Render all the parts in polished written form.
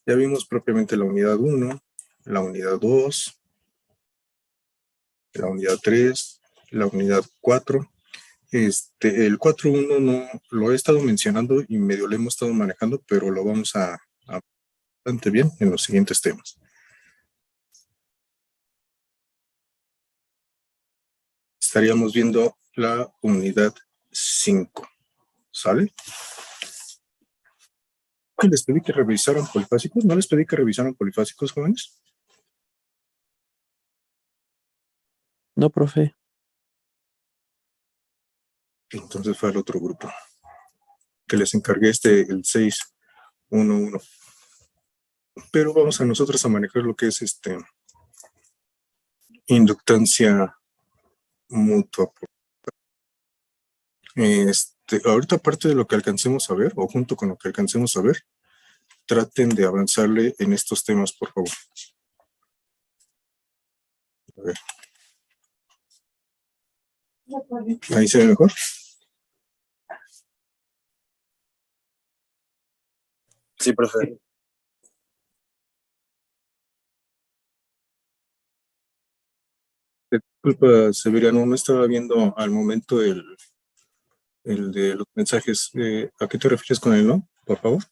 Ya vimos propiamente la unidad 1, la unidad 2, la unidad 3, la unidad 4. El 4.1 no lo he estado mencionando y medio lo hemos estado manejando, pero lo vamos a bastante bien en los siguientes temas. Estaríamos viendo la unidad 5, ¿sale? ¿Les pedí que revisaran polifásicos? ¿No les pedí que revisaran polifásicos, jóvenes? No, profe. Entonces fue al otro grupo que les encargué el 6.1.1. Pero vamos a nosotros a manejar lo que es inductancia mutua. Ahorita, aparte de lo que alcancemos a ver, o junto con lo que alcancemos a ver, traten de avanzarle en estos temas, por favor. A ver. ¿Ahí se ve mejor? Sí, profe. Disculpa, Severiano, no estaba viendo al momento el de los mensajes. ¿A qué te refieres con el no, por favor?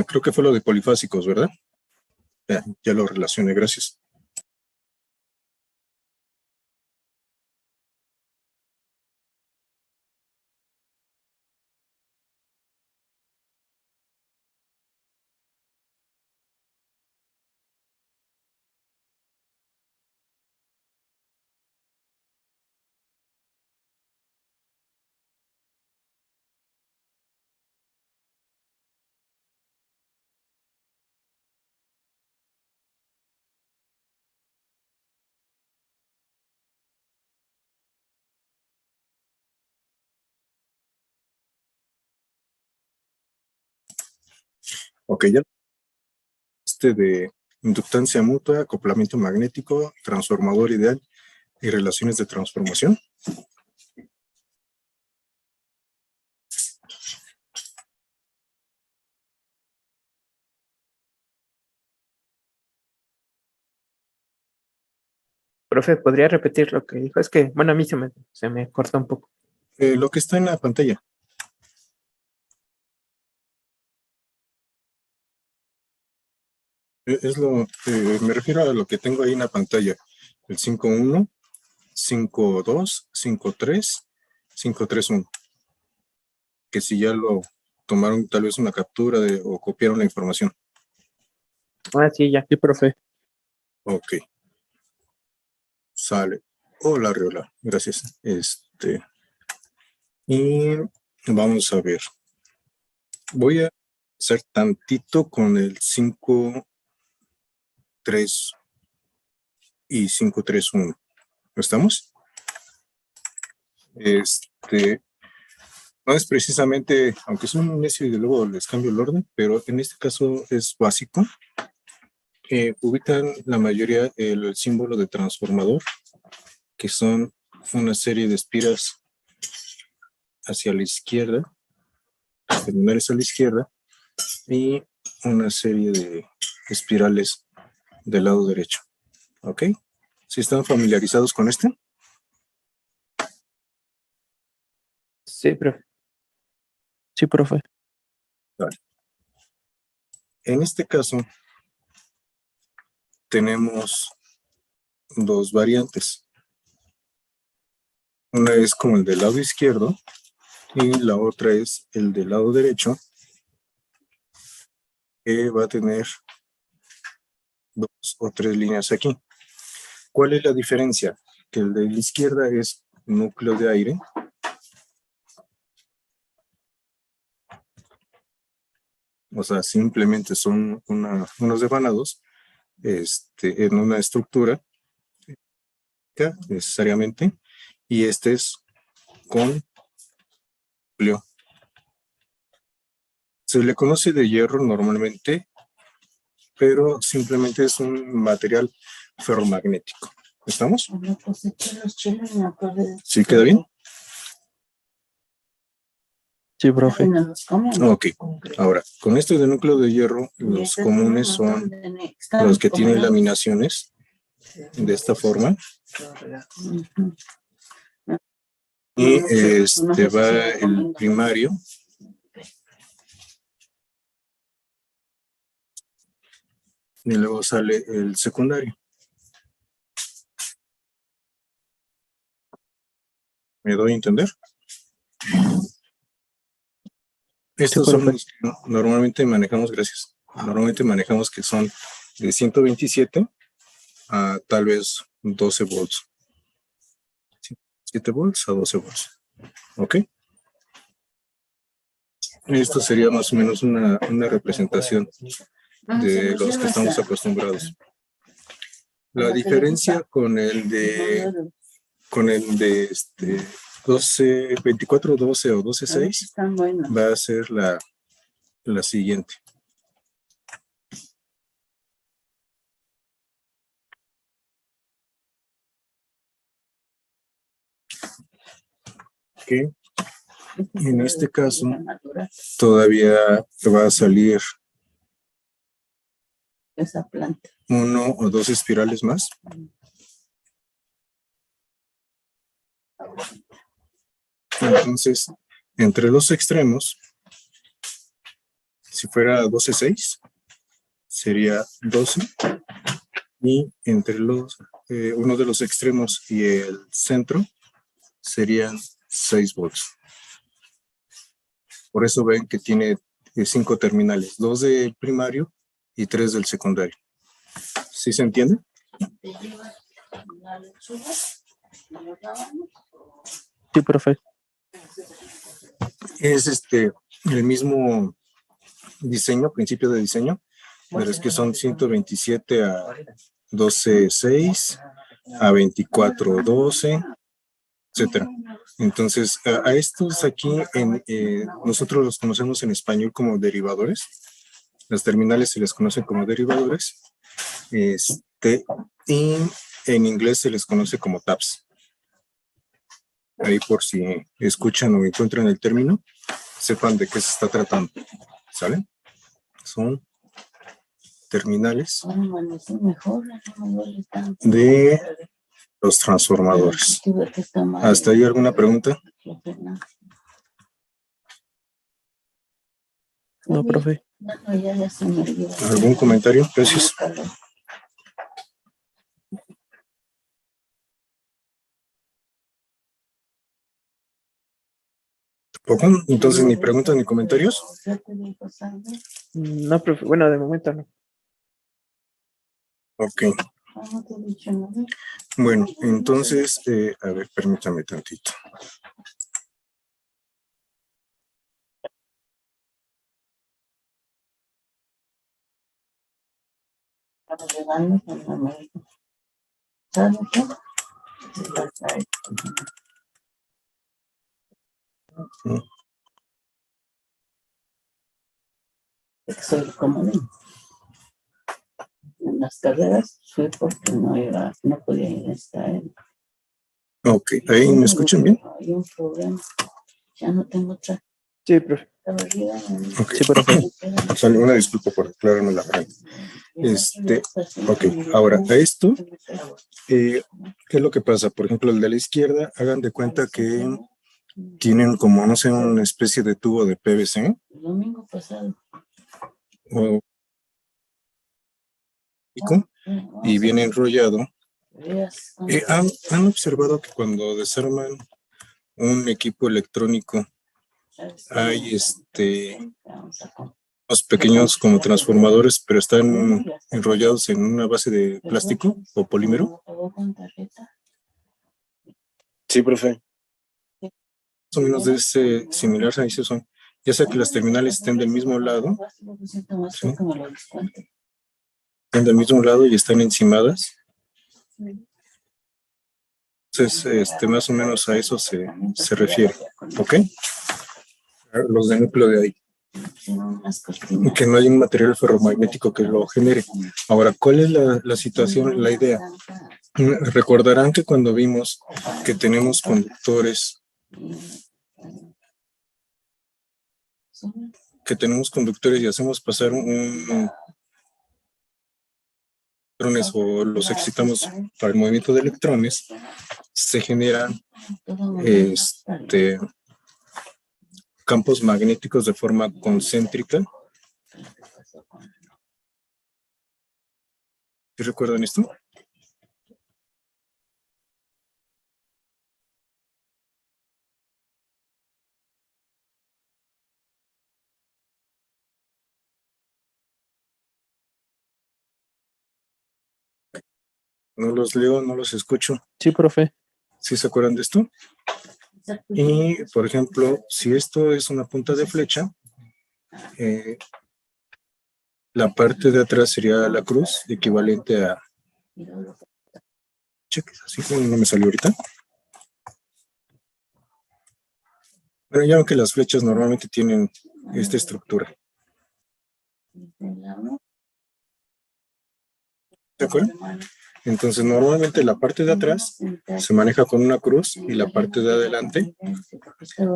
Creo que fue lo de polifásicos, ¿verdad? Ya lo relacioné, gracias. Ok, ya. De inductancia mutua, acoplamiento magnético, transformador ideal y relaciones de transformación. Profe, ¿podría repetir lo que dijo? Es que, bueno, a mí se me corta un poco. Lo que está en la pantalla. Me refiero a lo que tengo ahí en la pantalla. El 5.1, 5.2, 5.3, 5.3.1. Que si ya lo tomaron tal vez una captura o copiaron la información. Ah, sí, ya. Sí, profe. Ok. Sale. Hola, Riola. Gracias. Y vamos a ver. Voy a hacer tantito con el 5.3 y 5.3.1. ¿Estamos? No es precisamente, aunque son un necio y de luego les cambio el orden, pero en este caso es básico. Ubican la mayoría el símbolo de transformador, que son una serie de espiras hacia la izquierda, terminales a la izquierda, y una serie de espirales del lado derecho. ¿Ok? ¿Sí están familiarizados con este? Sí, profe. Sí, profe. Vale. En este caso, tenemos dos variantes. Una es como el del lado izquierdo y la otra es el del lado derecho, que va a tener 2 o 3 líneas aquí. ¿Cuál es la diferencia? Que el de la izquierda es núcleo de aire. O sea, simplemente son unos devanados en una estructura necesariamente, y este es con núcleo. Se le conoce de hierro normalmente, pero simplemente es un material ferromagnético. ¿Estamos? ¿Sí queda bien? Sí, profe. Ok, ahora, con esto de núcleo de hierro, los comunes son los que tienen laminaciones de esta forma. Y va el primario. Y luego sale el secundario. ¿Me doy a entender? Estos son los que normalmente manejamos, gracias. Normalmente manejamos que son de 127 a tal vez 12 volts. 7 volts a 12 volts. ¿Ok? Esto sería más o menos una representación de los que estamos acostumbrados. La diferencia con el de 12, 24, 12 o 12, 6 va a ser la siguiente. Ok. En este caso, todavía va a salir esa planta. 1 o 2 espirales más. Entonces, entre los extremos, si fuera 12, 6, sería 12. Y entre uno de los extremos y el centro serían 6 volts. Por eso ven que tiene 5 terminales, 2 del primario y 3 del secundario. ¿Sí se entiende? Sí, profe. Es el mismo diseño, principio de diseño, pero es que son 127 a 12.6, a 24.12, etcétera. Entonces, a estos aquí nosotros los conocemos en español como derivadores. Las terminales se les conocen como derivadores. Y en inglés se les conoce como taps. Ahí por si escuchan o encuentran el término, sepan de qué se está tratando. ¿Sale? Son terminales de los transformadores. ¿Hasta ahí alguna pregunta? No, profe. ¿Algún comentario? Gracias. ¿Poco? Entonces, ni preguntas ni comentarios. No, profe. Bueno, de momento no. Ok. Bueno, entonces, a ver, permítame tantito. Soy comodín. En las carreras fui porque no podía ir a estar. Ok, ¿ahí me escuchan bien? Hay un problema. Ya no tengo otra. Sí, profe. Ok. Sí, profe. Sale, una disculpa por aclararme la frente. Ok, ahora, a esto, ¿qué es lo que pasa? Por ejemplo, el de la izquierda, hagan de cuenta que tienen como, no sé, una especie de tubo de PVC. El domingo pasado. Y viene enrollado. ¿Han observado que cuando desarman un equipo electrónico hay unos pequeños como transformadores, pero están enrollados en una base de plástico o polímero? Sí, profe. Más o menos de ese similar a eso son. Ya sea que las terminales estén del mismo lado, ¿sí? Estén del mismo lado y están encimadas. Entonces, más o menos a eso se refiere, ¿ok? Los de núcleo de ahí. Que no hay un material ferromagnético que lo genere. Ahora, ¿cuál es la situación, la idea? Recordarán que cuando vimos que tenemos conductores que tenemos conductores y hacemos pasar un electrones o los excitamos para el movimiento de electrones, se generan campos magnéticos de forma concéntrica. ¿Sí recuerdan esto? No los leo, no los escucho. Sí, profe. ¿Sí se acuerdan de esto? Y, por ejemplo, si esto es una punta de flecha, la parte de atrás sería la cruz, equivalente a... Cheques, así como no me salió ahorita. Bueno, ya ven que las flechas normalmente tienen esta estructura. ¿De acuerdo? Entonces, normalmente la parte de atrás se maneja con una cruz y la parte de adelante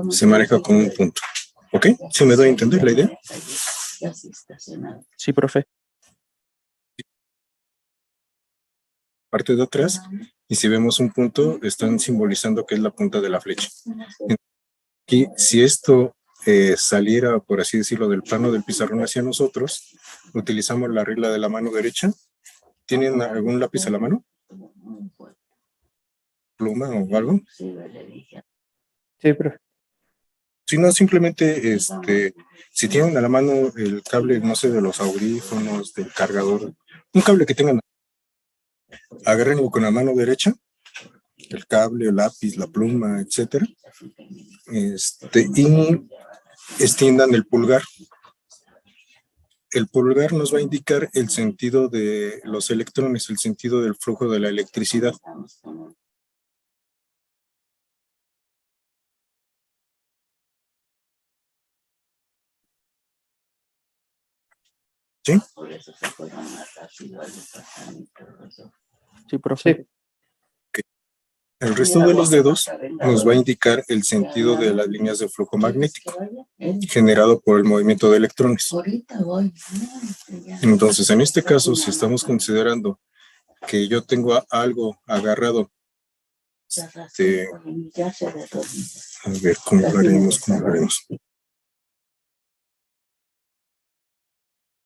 se maneja con un punto. ¿Ok? ¿Sí me doy a entender la idea? Sí, profe. Parte de atrás, y si vemos un punto, están simbolizando que es la punta de la flecha. Y si esto saliera, por así decirlo, del plano del pizarrón hacia nosotros, utilizamos la regla de la mano derecha. ¿Tienen algún lápiz a la mano? ¿Pluma o algo? Sí, profe. Si no, simplemente, si tienen a la mano el cable, no sé, de los audífonos, del cargador, un cable que tengan, agárrenlo con la mano derecha, el cable, el lápiz, la pluma, etcétera, y extiendan el pulgar. El pulgar nos va a indicar el sentido de los electrones, el sentido del flujo de la electricidad. ¿Sí? Sí, profe. El resto de los dedos nos va a indicar el sentido de las líneas de flujo magnético generado por el movimiento de electrones. Entonces, en este caso, si estamos considerando que yo tengo algo agarrado, a ver, ¿cómo lo haremos?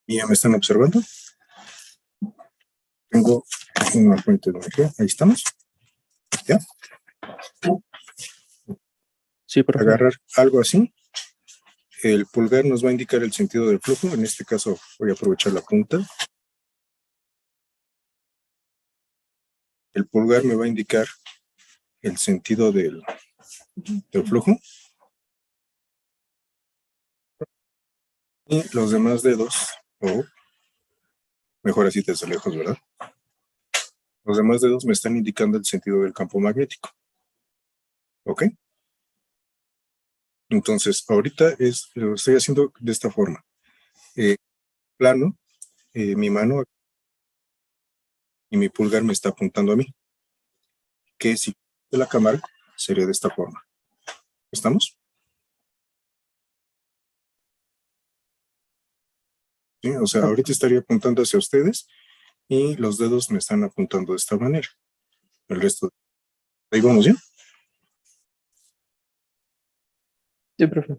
¿Y ya me están observando? Tengo una fuente de energía, ahí estamos. ¿Ya? Sí, profe. Agarrar algo así. El pulgar nos va a indicar el sentido del flujo. En este caso voy a aprovechar la punta. El pulgar me va a indicar el sentido del flujo. Y los demás dedos, o mejor así desde lejos, ¿verdad? Los demás dedos me están indicando el sentido del campo magnético. ¿Ok? Entonces, ahorita lo estoy haciendo de esta forma. Plano, mi mano y mi pulgar me está apuntando a mí. Que si de la cámara sería de esta forma. ¿Estamos? ¿Sí? O sea, ahorita estaría apuntando hacia ustedes y los dedos me están apuntando de esta manera. El resto. ¿Ahí vamos bien? Sí, profe.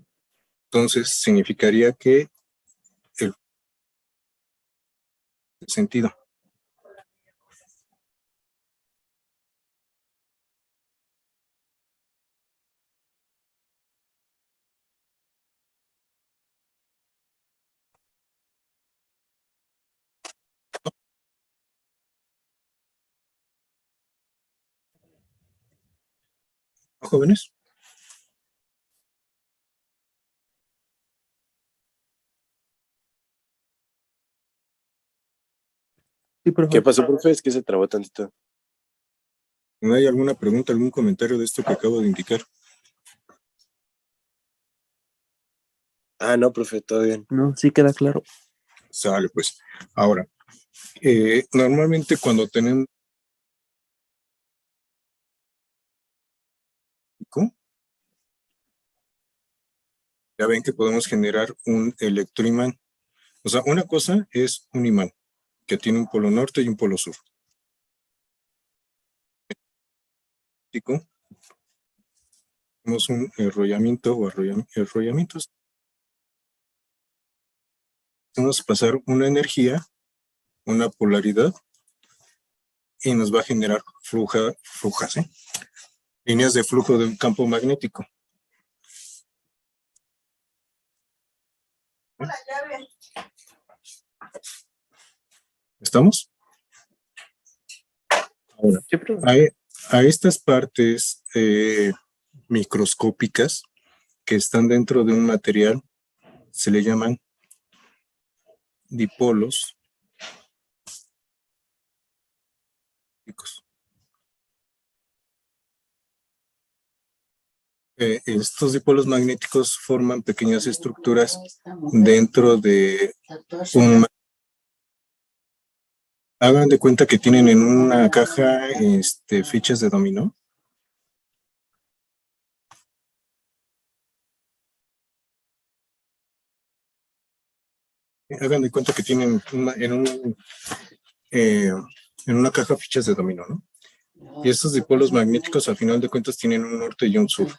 Entonces, significaría que el sentido. Jóvenes. Sí, profe. ¿Qué pasó, profe? Es que se trabó tantito. ¿No hay alguna pregunta, algún comentario de esto que acabo de indicar? Ah, no, profe, todo bien. No, sí queda claro. Sale, pues. Ahora, normalmente cuando tenemos Ya ven que podemos generar un electroimán. O sea, una cosa es un imán que tiene un polo norte y un polo sur. Tenemos un enrollamiento o enrollamientos. Vamos a pasar una energía, una polaridad, y nos va a generar flujas, líneas de flujo de un campo magnético. ¿Estamos? Ahora, Sí, profe. a estas partes microscópicas que están dentro de un material se le llaman dipolos. Estos dipolos magnéticos forman pequeñas estructuras dentro de un... Hagan de cuenta que tienen en una caja fichas de dominó. Hagan de cuenta que tienen en una caja fichas de dominó, ¿no? Y estos dipolos magnéticos, al final de cuentas, tienen un norte y un sur.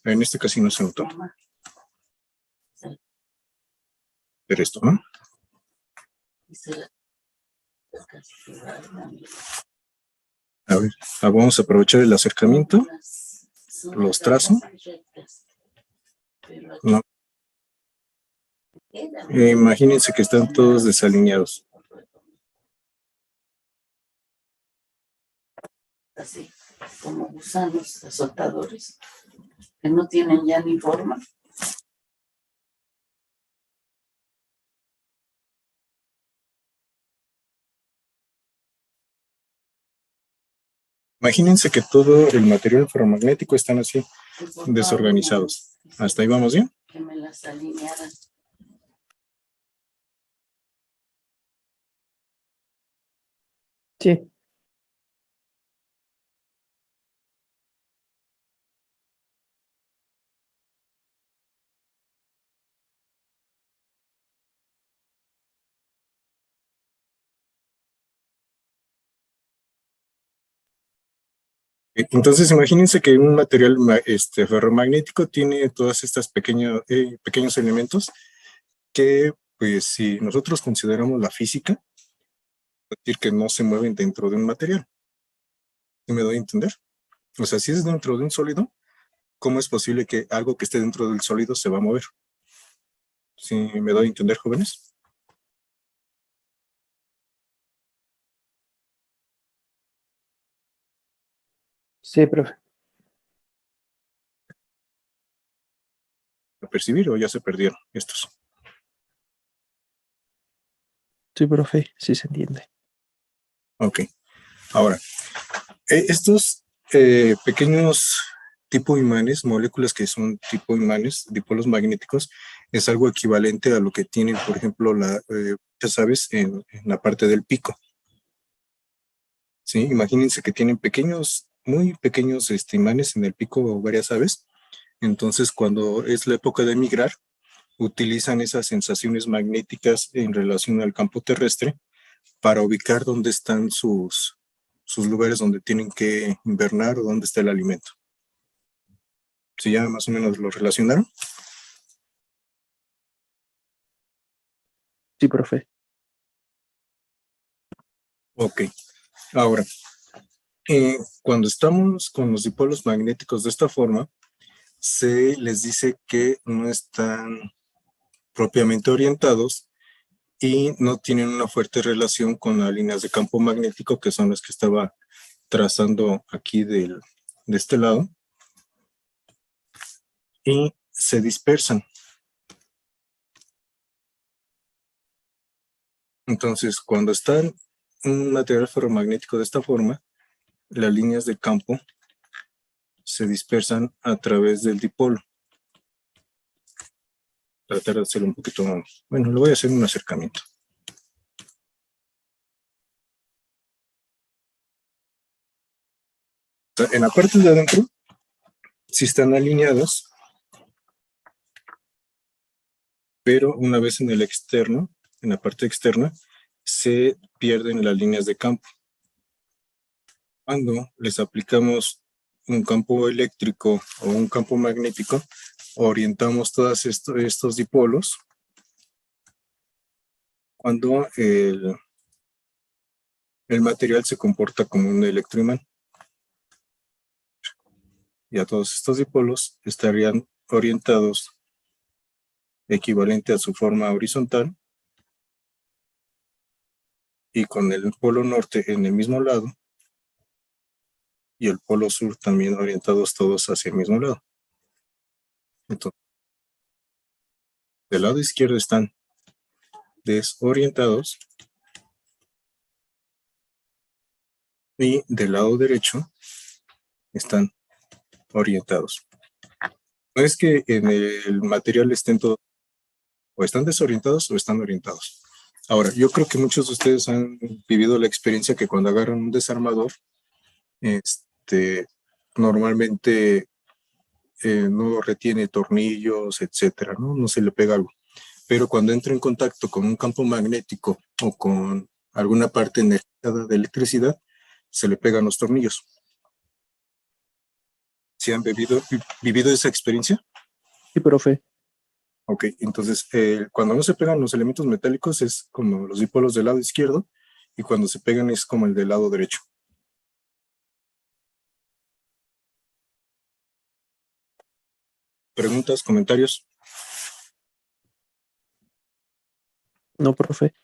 En este caso no se notó. Pero esto, ¿no? A ver, vamos a aprovechar el acercamiento. Los trazo. No. Imagínense que están todos desalineados. Así, como gusanos azotadores, que no tienen ya ni forma. Imagínense que todo el material ferromagnético están así, desorganizados. ¿Hasta ahí vamos bien? Que me las alinearan. Sí. Entonces, imagínense que un material ferromagnético tiene todas estas pequeños elementos que, pues, si nosotros consideramos la física, es decir, que no se mueven dentro de un material. ¿Sí me doy a entender? O sea, si es dentro de un sólido, ¿cómo es posible que algo que esté dentro del sólido se va a mover? ¿Sí me doy a entender, jóvenes? Sí, profe. ¿A percibir o ya se perdieron estos? Sí, profe. Sí se entiende. Ok. Ahora, estos pequeños tipo imanes, moléculas que son tipo imanes, dipolos magnéticos, es algo equivalente a lo que tienen, por ejemplo, ya sabes, en la parte del pico. ¿Sí? Imagínense que tienen pequeños, muy pequeños imanes en el pico varias aves. Entonces, cuando es la época de migrar, utilizan esas sensaciones magnéticas en relación al campo terrestre para ubicar dónde están sus lugares donde tienen que invernar o dónde está el alimento. ¿Sí ya más o menos lo relacionaron? Sí, profe. Ok. Ahora, cuando estamos con los dipolos magnéticos de esta forma, se les dice que no están propiamente orientados y no tienen una fuerte relación con las líneas de campo magnético, que son las que estaba trazando aquí de este lado, y se dispersan. Entonces, cuando está un material ferromagnético de esta forma, las líneas de campo se dispersan a través del dipolo. Tratar de hacerlo un poquito, bueno, le voy a hacer un acercamiento. sea, en la parte de adentro sí están alineados, pero una vez en el externo, en la parte externa, se pierden las líneas de campo. Cuando les aplicamos un campo eléctrico o un campo magnético, orientamos todos estos dipolos. Cuando el material se comporta como un electroimán. Y a todos estos dipolos estarían orientados equivalente a su forma horizontal y con el polo norte en el mismo lado y el polo sur también orientados todos hacia el mismo lado. Entonces, del lado izquierdo están desorientados y del lado derecho están orientados. No es que en el material estén todos, o están desorientados o están orientados. Ahora, yo creo que muchos de ustedes han vivido la experiencia que cuando agarran un desarmador, normalmente no retiene tornillos, etcétera, ¿no? No se le pega algo. Pero cuando entra en contacto con un campo magnético o con alguna parte energizada de electricidad, se le pegan los tornillos. ¿Sí han vivido esa experiencia? Sí, profe. Ok, entonces cuando no se pegan los elementos metálicos es como los dipolos del lado izquierdo y cuando se pegan es como el del lado derecho. ¿Preguntas, comentarios? No, profe.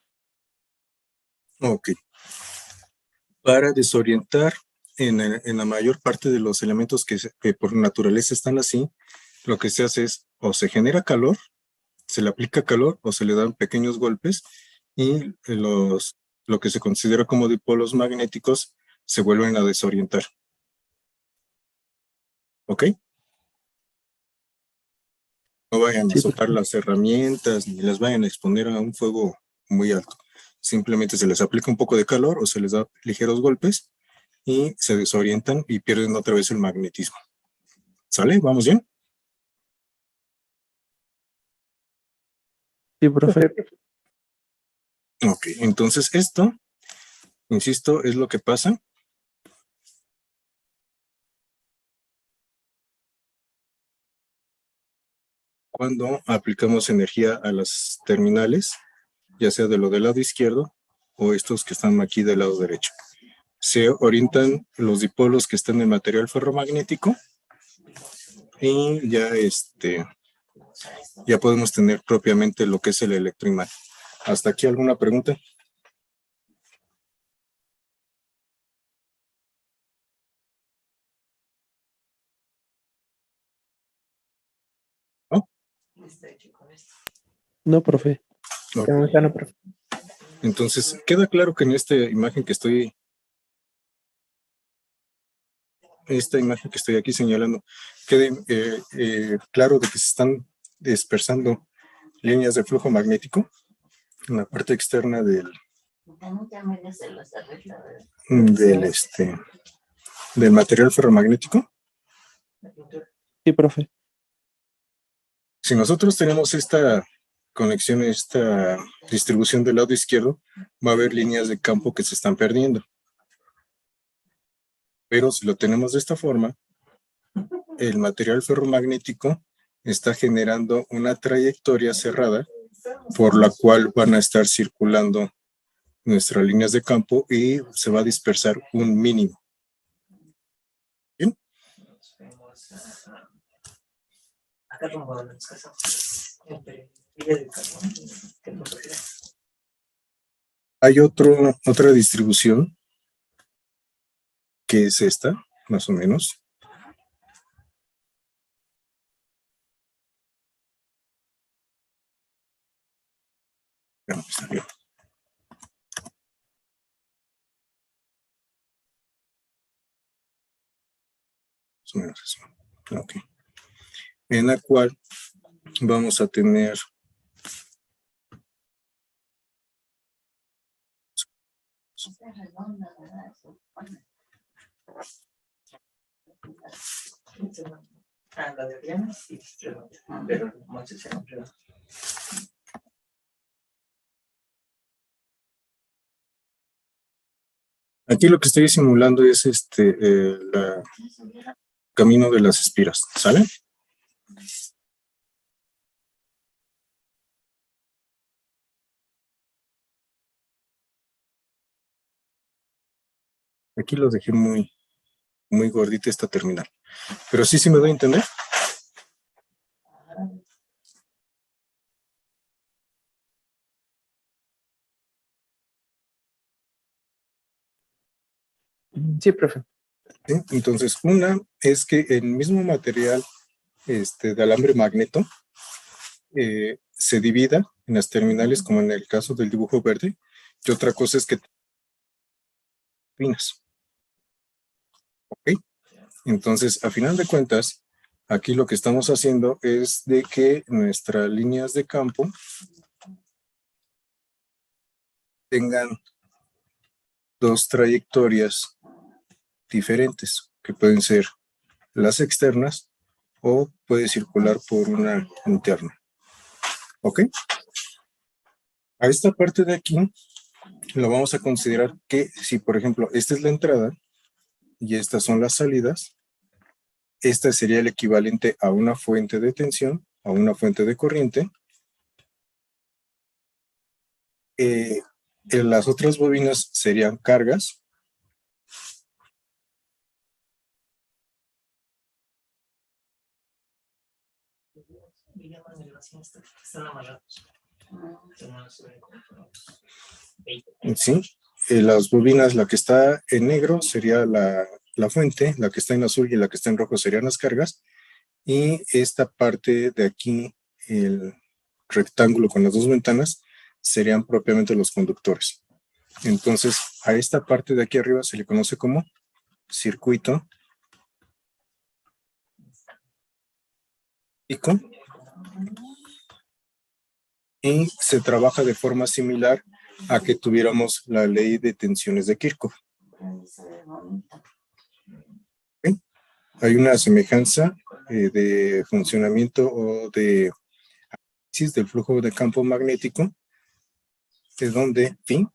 Ok. Para desorientar en la mayor parte de los elementos que por naturaleza están así, lo que se hace es o se genera calor, se le aplica calor o se le dan pequeños golpes y lo que se considera como dipolos magnéticos se vuelven a desorientar. ¿Ok? No vayan a Sí, soltar profe. las herramientas ni las vayan a exponer a un fuego muy alto. Simplemente se les aplica un poco de calor o se les da ligeros golpes y se desorientan y pierden otra vez el magnetismo. ¿Sale? ¿Vamos bien? Sí, profe. Ok, entonces esto, insisto, es lo que pasa cuando aplicamos energía a las terminales, ya sea de lo del lado izquierdo o estos que están aquí del lado derecho. Se orientan los dipolos que están en material ferromagnético y ya podemos tener propiamente lo que es el electroimán. ¿Hasta aquí alguna pregunta? ¿No? No, profe. Ok. No, profe. Entonces, queda claro que en esta imagen que estoy aquí señalando, quede claro de que se están dispersando líneas de flujo magnético en la parte externa del, del material ferromagnético. Sí, profe. Si nosotros tenemos esta conexión, esta distribución del lado izquierdo, va a haber líneas de campo que se están perdiendo. Pero si lo tenemos de esta forma, el material ferromagnético está generando una trayectoria cerrada por la cual van a estar circulando nuestras líneas de campo y se va a dispersar un mínimo. ¿Bien? Hay otra distribución que es esta, más o menos. Bueno, está bien. Más o menos eso. Ok. En la cual vamos a tener Ah, la de Adriana, sí, pero Moisés se compró. Aquí lo que estoy simulando es el camino de las espiras, ¿sale? Aquí lo dejé muy gordita esta terminal. Pero sí me doy a entender. Sí, profe. ¿Sí? Entonces, una es que el mismo material de alambre magneto se divida en las terminales, como en el caso del dibujo verde, y otra cosa es que finas. ¿Ok? Entonces, a final de cuentas, aquí lo que estamos haciendo es de que nuestras líneas de campo tengan dos trayectorias diferentes, que pueden ser las externas o puede circular por una interna. ¿Ok? A esta parte de aquí lo vamos a considerar que si, por ejemplo, esta es la entrada y estas son las salidas, esta sería el equivalente a una fuente de tensión, a una fuente de corriente. En las otras bobinas serían cargas. Sí, las bobinas, la que está en negro sería la fuente, la que está en azul y la que está en rojo serían las cargas, y esta parte de aquí, el rectángulo con las dos ventanas, serían propiamente los conductores. Entonces, a esta parte de aquí arriba se le conoce como circuito óptico y se trabaja de forma similar a que tuviéramos la ley de tensiones de Kirchhoff. ¿Okay? Hay una semejanza de funcionamiento o de análisis del flujo de campo magnético, de donde, fin,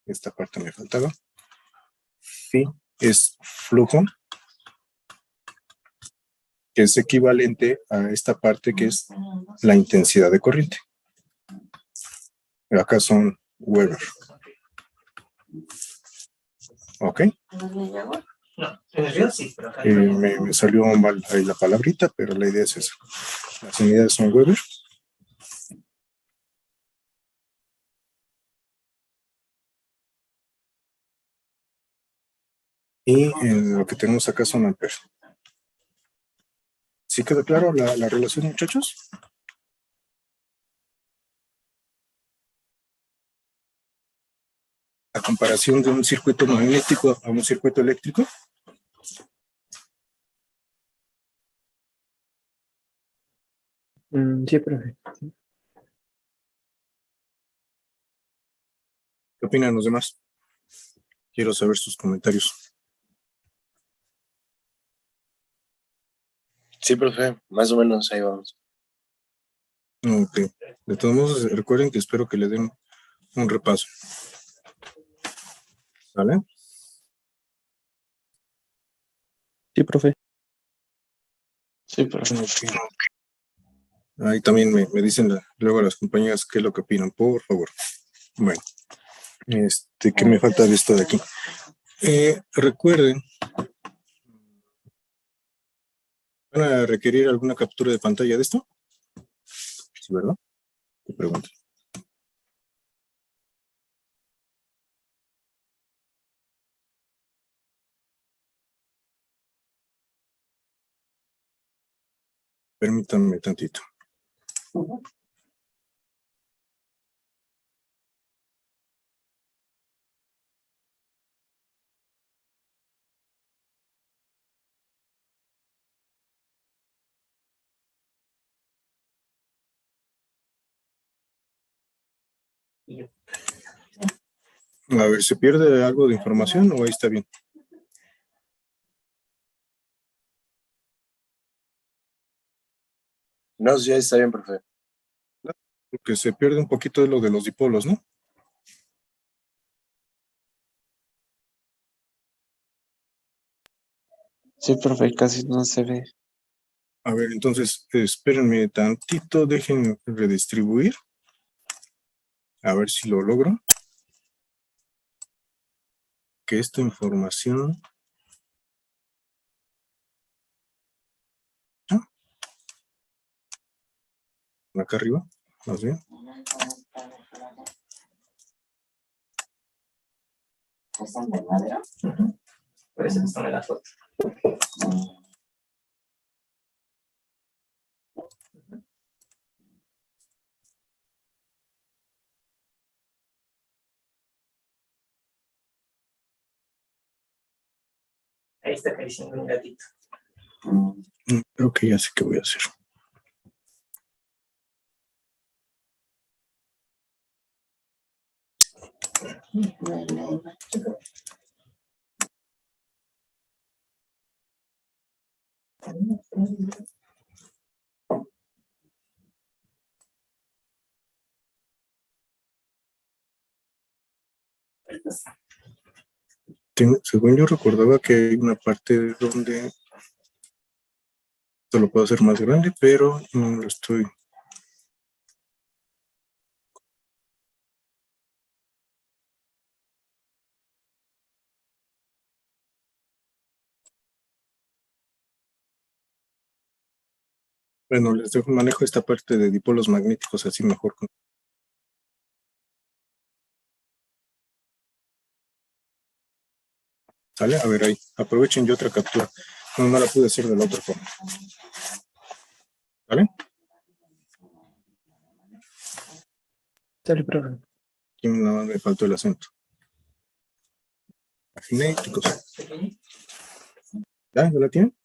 esta parte me faltaba, fin es flujo, que es equivalente a esta parte que es la intensidad de corriente. Acá son Weber. ¿Ok? No, en el río sí, pero acá me salió mal ahí la palabrita, pero la idea es esa. Las unidades son Weber. Y lo que tenemos acá son amperes. ¿Sí quedó claro la relación, muchachos? La comparación de un circuito magnético a un circuito eléctrico. Sí, profe. ¿Qué opinan los demás? Quiero saber sus comentarios. Sí, profe, más o menos ahí vamos. Ok. De todos modos, recuerden que espero que le den un repaso. ¿Vale? Sí, profe. Sí, profe. Okay. Ahí también me dicen luego a las compañeras qué es lo que opinan, por favor. Bueno, ¿qué me falta de esto de aquí? Recuerden, ¿van a requerir alguna captura de pantalla de esto? Sí, ¿verdad? Te pregunto. Permítanme tantito. A ver, ¿se pierde algo de información o ahí está bien? No, ya está bien, profe. Porque se pierde un poquito de lo de los dipolos, ¿no? Sí, profe, casi no se ve. A ver, entonces, espérenme tantito, dejen redistribuir. A ver si lo logro. Que esta información... ¿Ah? Acá arriba, más bien. ¿Están de madera? Por eso está en la foto. Ahí está acariciando un gatito. Creo que ya sé qué voy a hacer. Según yo recordaba que hay una parte donde esto lo puedo hacer más grande, pero no lo estoy. Bueno, les dejo manejo esta parte de dipolos magnéticos así mejor. ¿Sale? A ver ahí. Aprovechen yo otra captura. No la pude hacer de la otra forma. ¿Vale? Sale, profe. Aquí nada más me faltó el acento. Magnéticos. ¿Ya? ¿Ya la tienen?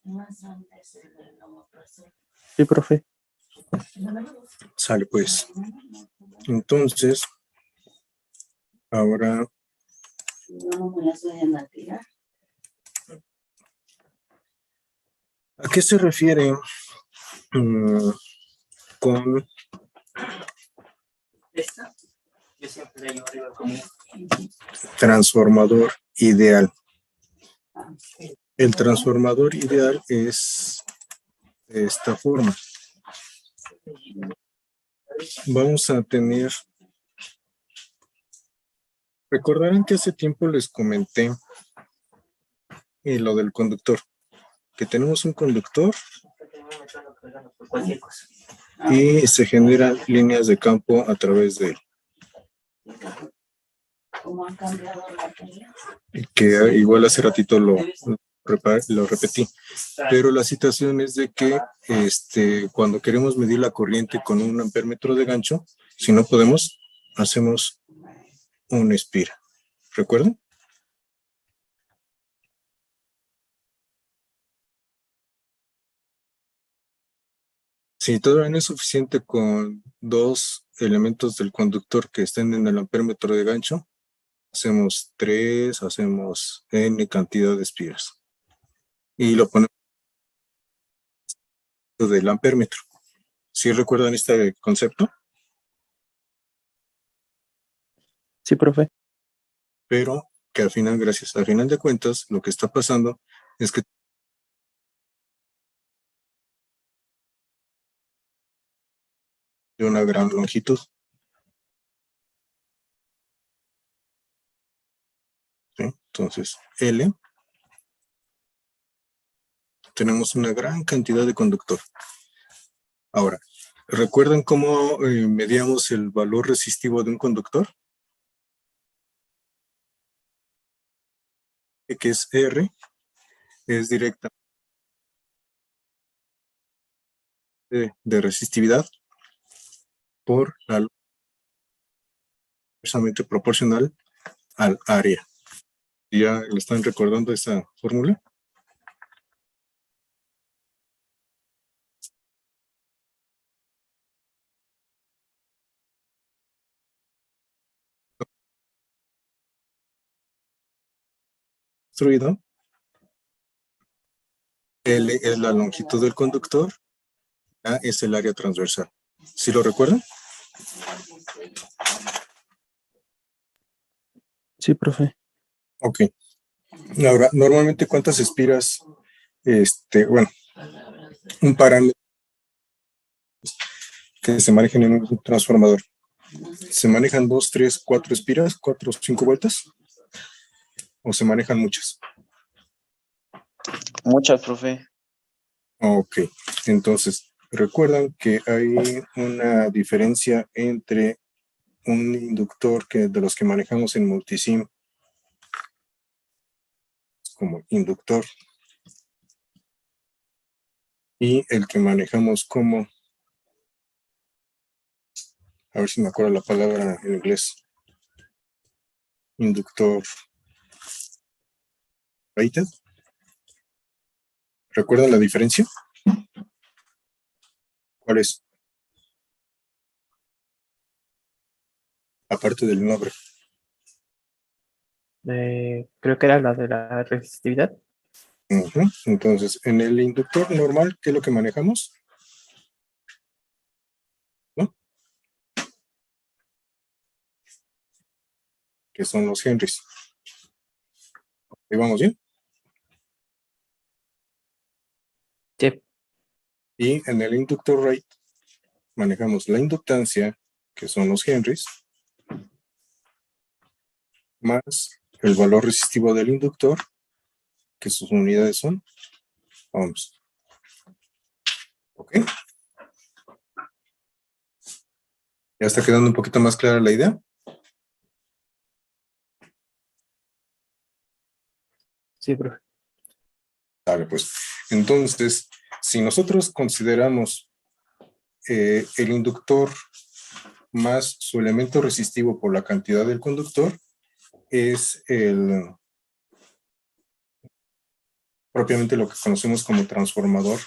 Sí, profe. Sale pues. Entonces, ahora, No me las vayan a tirar. ¿a qué se refiere con Esta, yo siempre la llevo arriba conmigo. transformador ideal? El transformador ideal es de esta forma. Vamos a tener... Recordarán que hace tiempo les comenté lo del conductor, que tenemos un conductor Cualquier cosa. y se generan líneas de campo a través de él, ¿Cómo han cambiado la tele? que igual hace ratito lo repetí, pero la situación es de que cuando queremos medir la corriente con un amperímetro de gancho, si no podemos, hacemos un espira. ¿Recuerdan? Si todavía no es suficiente con dos elementos del conductor que estén en el amperímetro de gancho, hacemos 3, hacemos n cantidad de espiras y lo ponemos del amperímetro. ¿Sí recuerdan este concepto? Sí, profe. Pero que al final, al final de cuentas, lo que está pasando es que de una gran longitud. ¿Sí? Entonces, L, tenemos una gran cantidad de conductor. Ahora, ¿recuerdan cómo medíamos el valor resistivo de un conductor? Que es R, es directa de resistividad por la inversamente proporcional al área. ¿Ya le están recordando esa fórmula? Construido. L es la longitud del conductor, A es el área transversal. ¿Sí lo recuerdan? Sí, profe. Ok. Ahora, normalmente, ¿cuántas espiras? Bueno, un parámetro que se manejan en un transformador. ¿Se manejan 2, 3, 4 espiras, 4 o 5 vueltas? ¿O se manejan muchas? Muchas, profe. Ok, entonces, recuerdan que hay una diferencia entre un inductor de los que manejamos en multisim como inductor y el que manejamos como, a ver si me acuerdo la palabra en inglés, inductor rated. ¿Recuerdan la diferencia? ¿Cuál es? Aparte del nombre. Creo que era la de la resistividad. Ujú. Entonces, en el inductor normal, ¿qué es lo que manejamos? ¿No? Que son los henrys. ¿Ahí vamos bien? Sí, Y en el inductor rate manejamos la inductancia, que son los henrys, más el valor resistivo del inductor, que sus unidades son ohms. ¿Ok? ¿Ya está quedando un poquito más clara la idea? sí, profe. Vale, pues. Entonces, si nosotros consideramos el inductor más su elemento resistivo por la cantidad del conductor, es propiamente lo que conocemos como transformador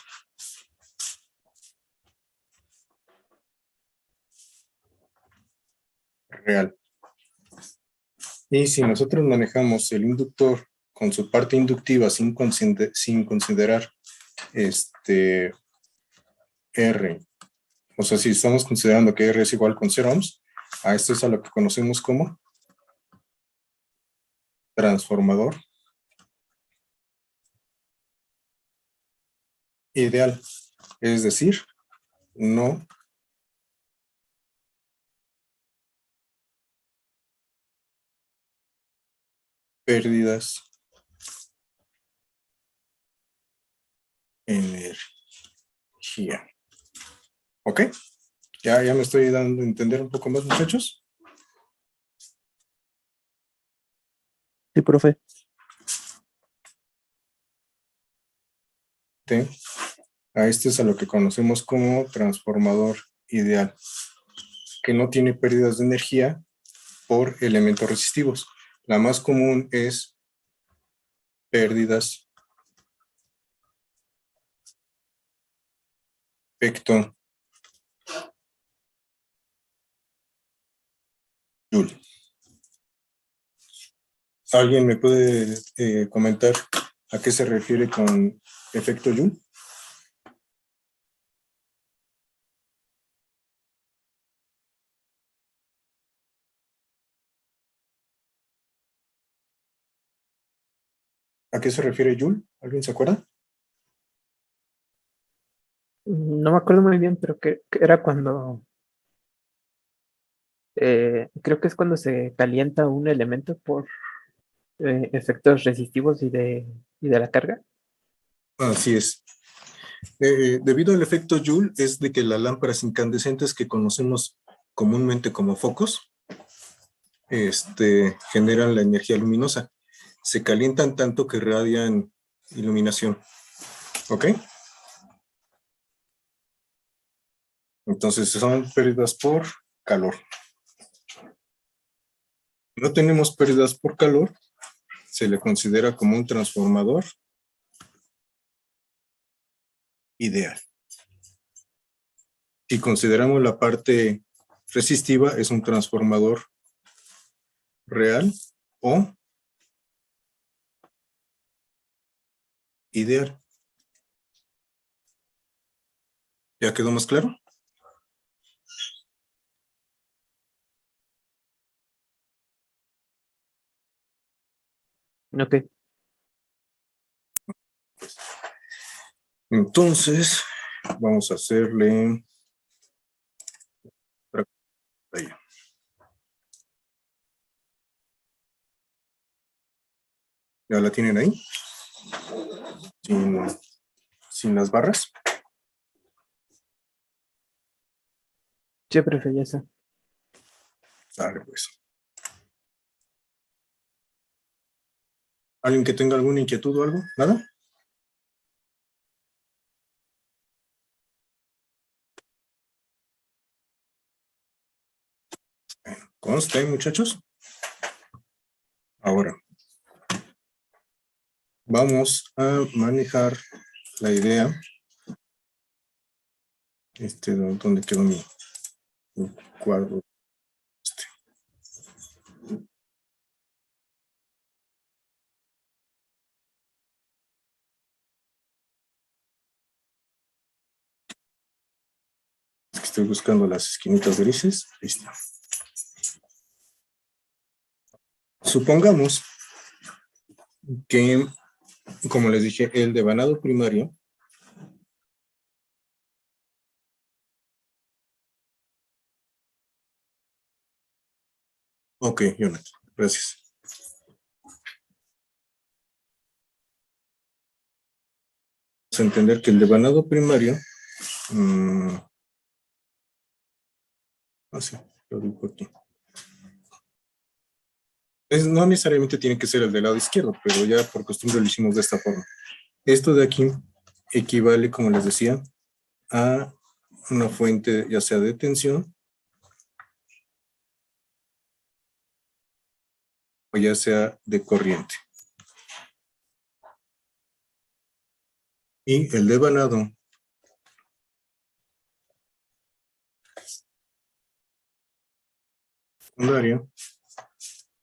real. Y si nosotros manejamos el inductor con su parte inductiva sin considerar R, o sea, si estamos considerando que R es igual con 0 ohms, a esto es a lo que conocemos como transformador ideal, es decir, no pérdidas de energía. ¿Ok? ¿Ya me estoy dando a entender un poco más, muchachos? Sí, profe. Sí. A este es a lo que conocemos como transformador ideal, que no tiene pérdidas de energía por elementos resistivos. La más común es pérdidas hectojoule. ¿Alguien me puede comentar a qué se refiere con efecto Joule? ¿A qué se refiere Joule? ¿Alguien se acuerda? No me acuerdo muy bien, pero que era cuando, creo que es cuando se calienta un elemento por efectos resistivos y de la carga. Así es. Debido al efecto Joule es de que las lámparas incandescentes que conocemos comúnmente como focos generan la energía luminosa. Se calientan tanto que radian iluminación. ¿Ok? Entonces son pérdidas por calor. No tenemos pérdidas por calor, se le considera como un transformador ideal. Si consideramos la parte resistiva, es un transformador real o ideal. ¿Ya quedó más claro? Ok. Entonces, vamos a hacerle... Ahí. ¿Ya la tienen ahí? Sin las barras. Sí, profe, ya está. Sale, pues. ¿Alguien que tenga alguna inquietud o algo? ¿Nada? Conste, muchachos. Ahora, vamos a manejar la idea. ¿Dónde quedó mi cuadro? Es que estoy buscando las esquinitas grises. Ahí está. Supongamos que, como les dije, el devanado primario ok, Jonathan, gracias. Vamos a entender que el devanado primario así, lo digo aquí. No necesariamente tiene que ser el del lado izquierdo, pero ya por costumbre lo hicimos de esta forma. Esto de aquí equivale, como les decía, a una fuente ya sea de tensión o ya sea de corriente. Y el devanado secundario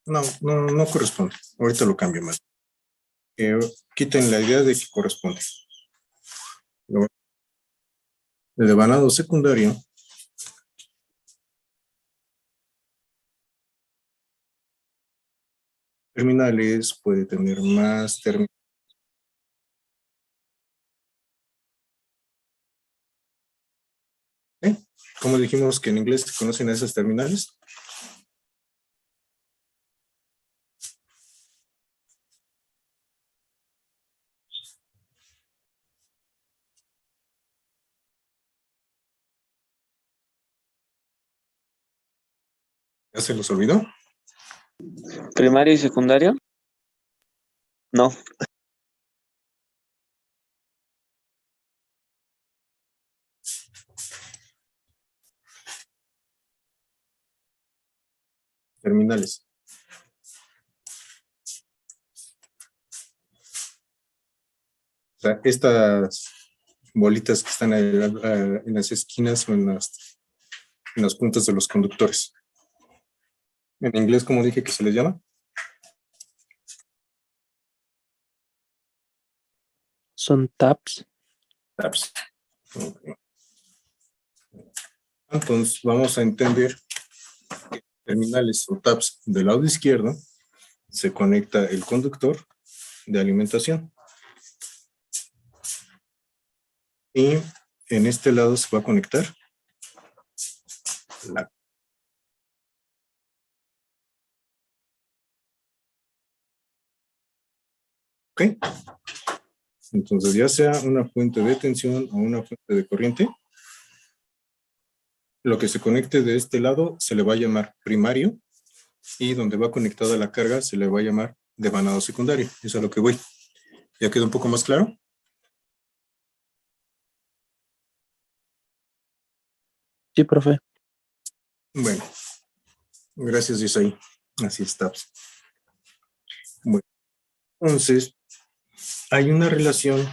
no corresponde. Ahorita lo cambio más. Quiten la idea de que corresponde. El devanado secundario terminales puede tener más terminales. ¿Cómo dijimos que en inglés se conocen a esas terminales? ¿Ya se los olvidó? ¿Primario y secundario? No. Terminales. O sea, estas bolitas que están en las esquinas o en las puntas de los conductores. En inglés, ¿cómo dije que se les llama? Son taps. Taps. Okay. Entonces, vamos a entender que terminales o taps del lado izquierdo se conecta el conductor de alimentación. Y en este lado se va a conectar la... ¿Ok? Entonces, ya sea una fuente de tensión o una fuente de corriente, lo que se conecte de este lado se le va a llamar primario y donde va conectada la carga se le va a llamar devanado secundario. Eso es a lo que voy. ¿Ya quedó un poco más claro? Sí, profe. Bueno, gracias, Isaí. Así está. Bueno, entonces, hay una relación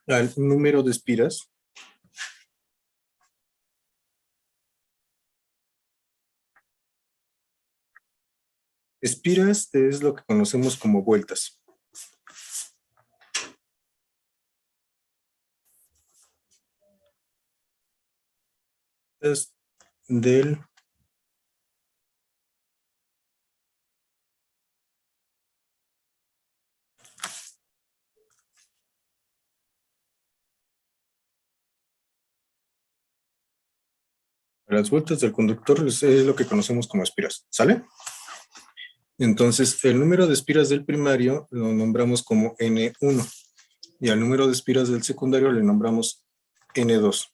al número de espiras. Espiras es lo que conocemos como vueltas. Es del las vueltas del conductor es lo que conocemos como espiras, ¿sale? Entonces, el número de espiras del primario lo nombramos como N1 y al número de espiras del secundario le nombramos N2.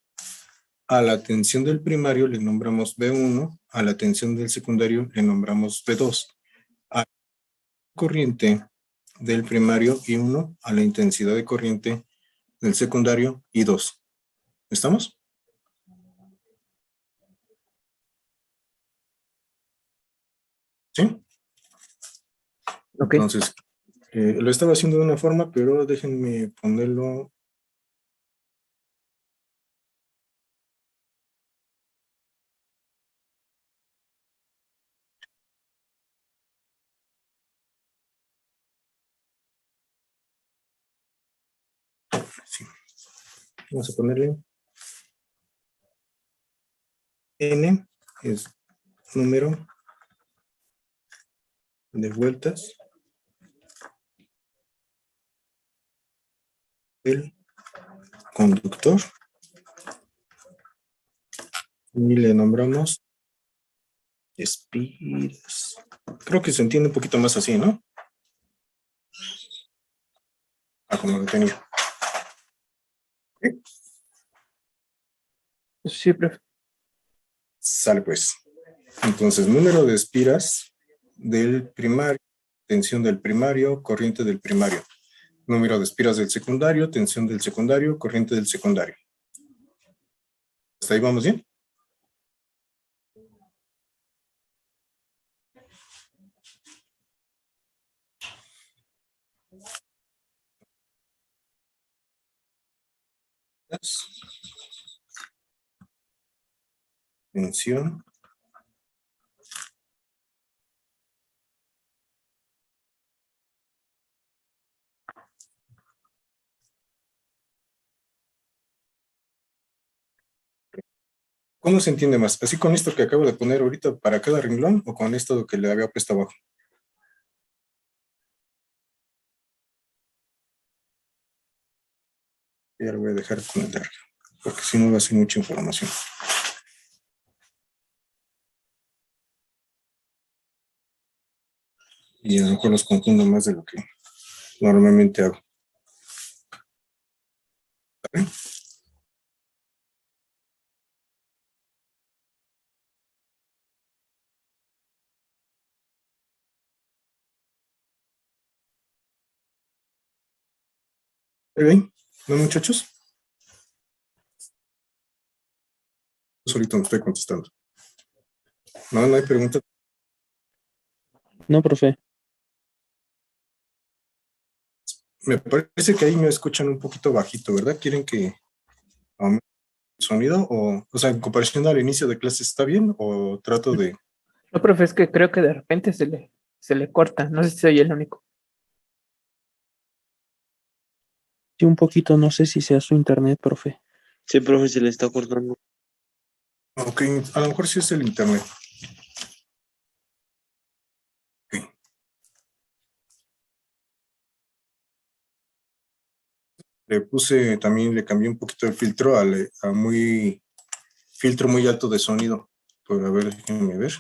A la tensión del primario le nombramos B1, a la tensión del secundario le nombramos B2. A la corriente del primario I1, a la intensidad de corriente del secundario I2. ¿Estamos? ¿Sí? Ok. Entonces, lo estaba haciendo de una forma, pero déjenme ponerlo. Sí. Vamos a ponerle N, es número de vueltas del conductor y le nombramos espiras. Creo que se entiende un poquito más así, ¿no? Como lo tenía. ¿Sí? Sí, profe. Sale pues. Entonces, número de espiras del primario, tensión del primario, corriente del primario. Número de espiras del secundario, tensión del secundario, corriente del secundario. ¿Hasta ahí vamos bien? Tensión. ¿Cómo se entiende más? ¿Así con esto que acabo de poner ahorita para cada renglón o con esto que le había puesto abajo? Ya lo voy a dejar con el largo, porque si no va a ser mucha información. Y a lo mejor los confundo más de lo que normalmente hago. ¿Vale? ¿Bien? ¿No, muchachos? Ahorita me estoy contestando. No, no hay preguntas. No, profe. Me parece que ahí me escuchan un poquito bajito, ¿verdad? ¿Quieren que aumente el sonido? O sea, en comparación al inicio de clase, ¿está bien? ¿O trato de...? No, profe, es que creo que de repente se le corta. No sé si soy el único. Sí, un poquito, no sé si sea su internet, profe. Sí, profe, se le está cortando. Ok, a lo mejor sí es el internet. Ok. Le puse, también le cambié un poquito el filtro a filtro muy alto de sonido. Pues a ver, déjenme ver.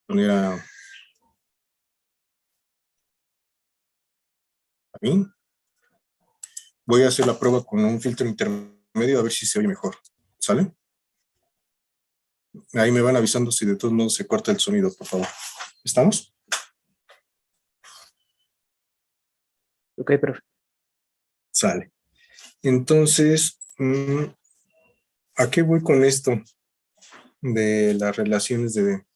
Poner a mí. Voy a hacer la prueba con un filtro intermedio a ver si se oye mejor. ¿Sale? Ahí me van avisando si de todos modos se corta el sonido, por favor. ¿Estamos? Ok, profe. Sale. Entonces, ¿a qué voy con esto de las relaciones de...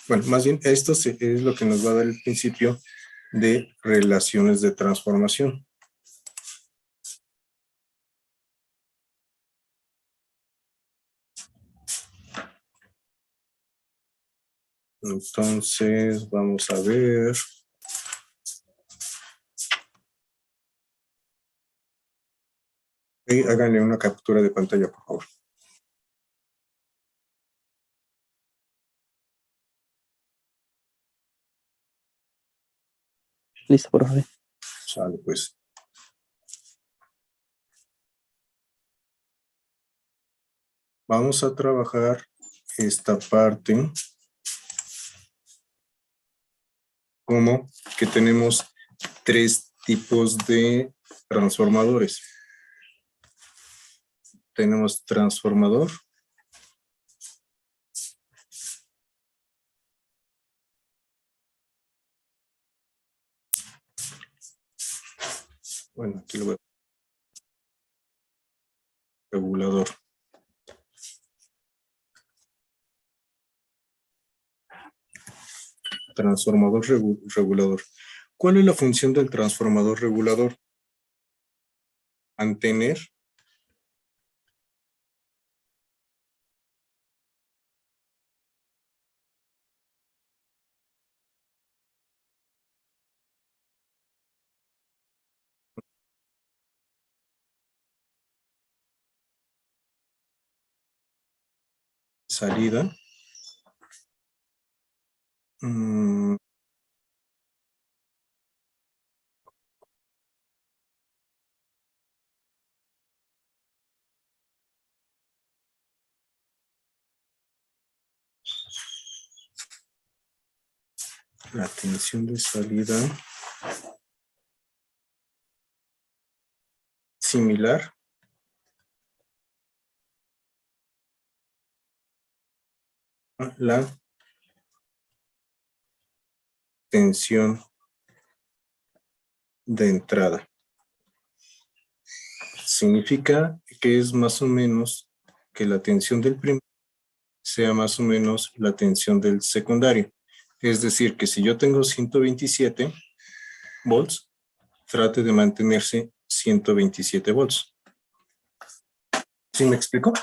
Bueno, más bien esto es lo que nos va a dar el principio de relaciones de transformación. Entonces, vamos a ver. Háganle una captura de pantalla, por favor. Listo, profe. Sale, pues. Vamos a trabajar esta parte como que tenemos 3 tipos de transformadores. Tenemos transformador, bueno, aquí lo veo, regulador. Transformador regulador. ¿Cuál es la función del transformador regulador? Mantener salida. La tensión de salida similar a la tensión de entrada. Significa que es más o menos que la tensión del primario sea más o menos la tensión del secundario. Es decir, que si yo tengo 127 volts, trate de mantenerse 127 volts. ¿Sí me explico?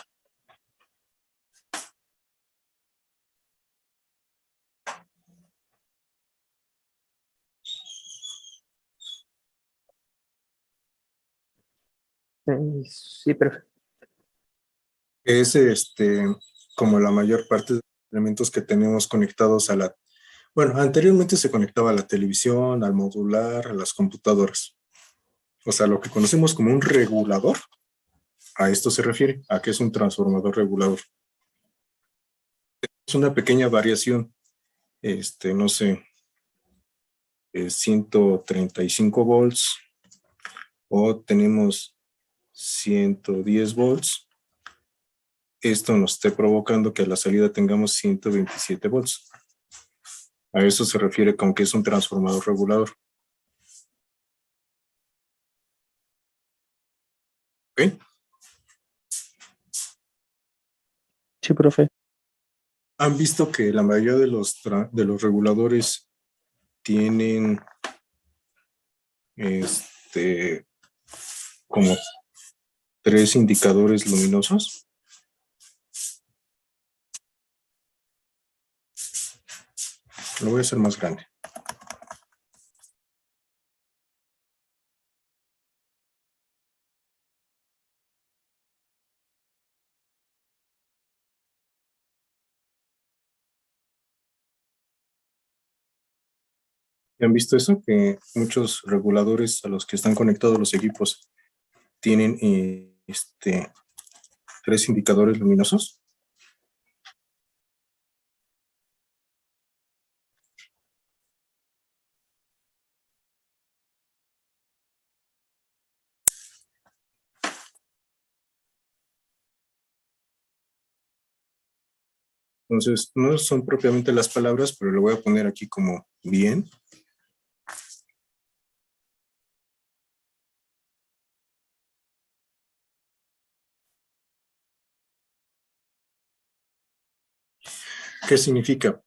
Sí, profe. Es como la mayor parte de los elementos que tenemos conectados a la... Bueno, anteriormente se conectaba a la televisión, al modular, a las computadoras. O sea, lo que conocemos como un regulador, a esto se refiere, a que es un transformador regulador. Es una pequeña variación, no sé, 135 volts, o tenemos 110 volts. Esto nos esté provocando que a la salida tengamos 127 volts. A eso se refiere con que es un transformador regulador. ¿Ok? Sí, profe. Han visto que la mayoría de los reguladores tienen como 3 indicadores luminosos. Lo voy a hacer más grande. ¿Han visto eso? Que muchos reguladores a los que están conectados los equipos tienen 3 indicadores luminosos. Entonces, no son propiamente las palabras, pero lo voy a poner aquí como bien. ¿Qué significa?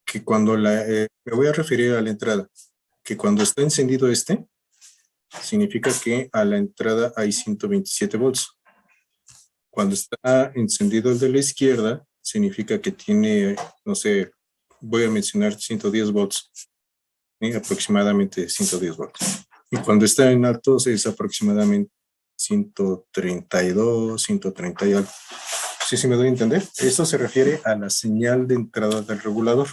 Que cuando me voy a referir a la entrada, que cuando está encendido significa que a la entrada hay 127 volts. Cuando está encendido el de la izquierda, significa que tiene, no sé, voy a mencionar 110 volts, aproximadamente 110 volts. Y cuando está en altos es aproximadamente 132, 130 y algo. ¿Sí, sí me doy a entender? Esto se refiere a la señal de entrada del regulador.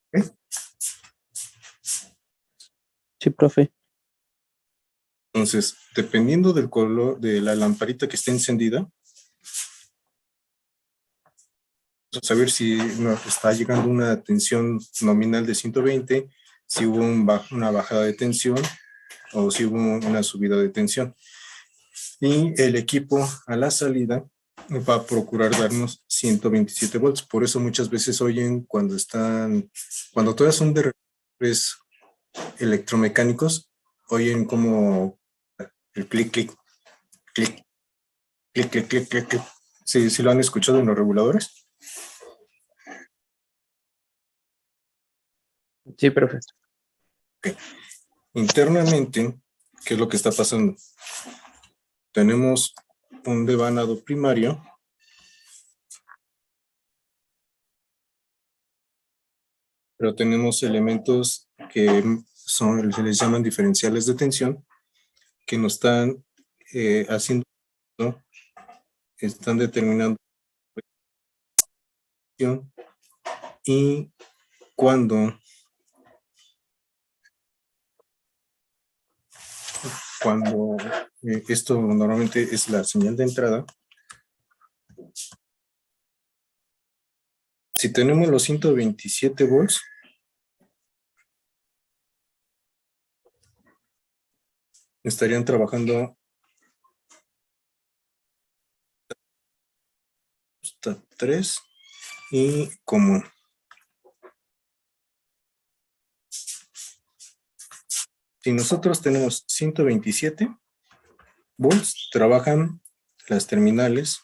¿Okay? Sí, profe. Entonces, dependiendo del color de la lamparita que esté encendida, vamos a saber si nos está llegando una tensión nominal de 120, si hubo una bajada de tensión o si hubo una subida de tensión. Y el equipo a la salida va a procurar darnos 127 volts. Por eso muchas veces oyen cuando todavía son de relojes electromecánicos, oyen como el clic, clic, clic, clic, clic, clic, clic, clic. ¿Sí lo han escuchado en los reguladores? Sí, profe. Internamente, ¿qué es lo que está pasando? Tenemos un devanado primario pero tenemos elementos que se les llaman diferenciales de tensión, que nos están haciendo, ¿no? Están determinando y cuando esto normalmente es la señal de entrada. Si tenemos los 127 volts, estarían trabajando hasta 3 y común. Si nosotros tenemos 127 volts, trabajan las terminales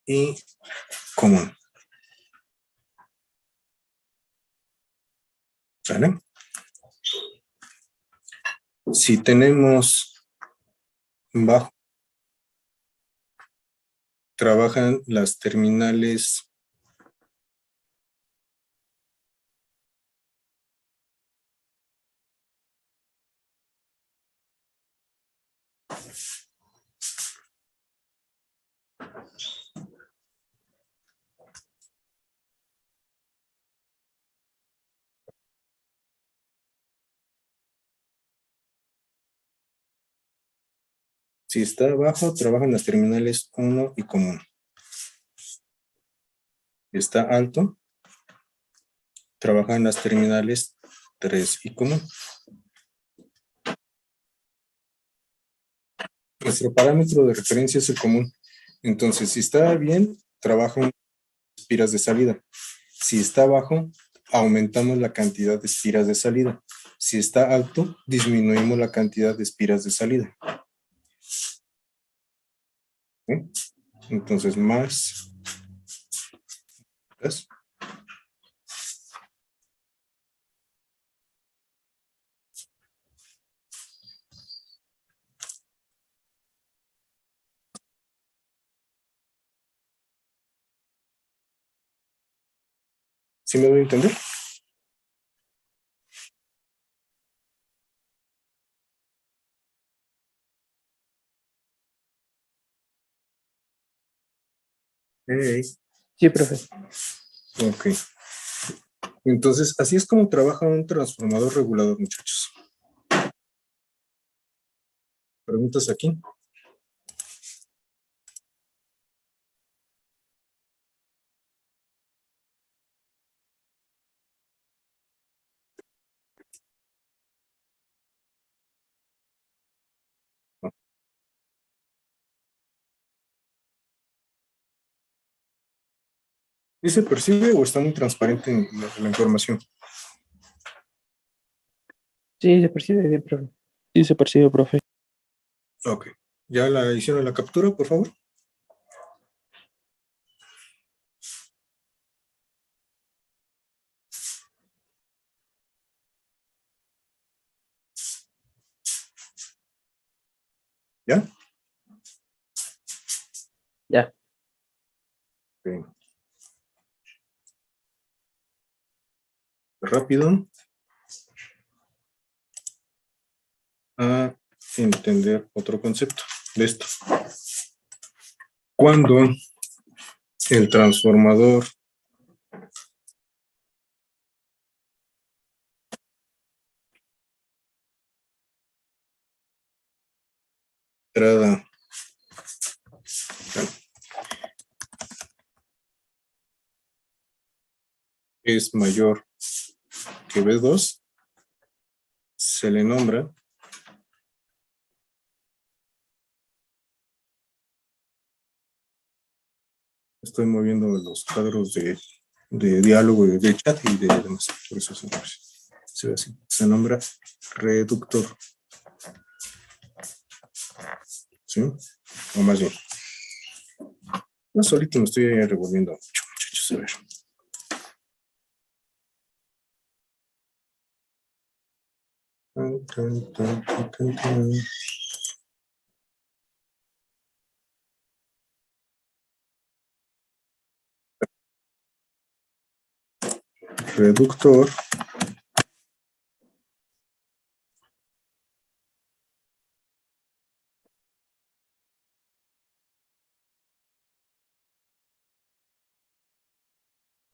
y común. ¿Sale? Si tenemos bajo, trabajan las terminales si está abajo, trabajan las terminales 1 y común. Si está alto, trabajan las terminales 3 y común. Nuestro parámetro de referencia es el común. Entonces, si está bien, trabajan espiras de salida. Si está bajo, aumentamos la cantidad de espiras de salida. Si está alto, disminuimos la cantidad de espiras de salida. ¿Sí? Entonces, más. ¿Ves? ¿Sí me doy a entender? Hey. Sí, profe. Ok. Entonces, así es como trabaja un transformador regulador, muchachos. ¿Preguntas aquí? ¿Sí se percibe o está muy transparente en la información? Sí, se percibe bien, profe. Sí, se percibe, profe. Ok. ¿Ya la hicieron la captura, por favor? ¿Ya? Ya. Ok. Rápido. A entender otro concepto de esto. Cuando el transformador entrada es mayor que B2, se le nombra estoy moviendo los cuadros de diálogo, de chat y de demás, por eso se ve así. Se nombra reductor. ¿Sí? O más bien. No, solito me estoy revolviendo mucho, muchachos, a ver. Reductor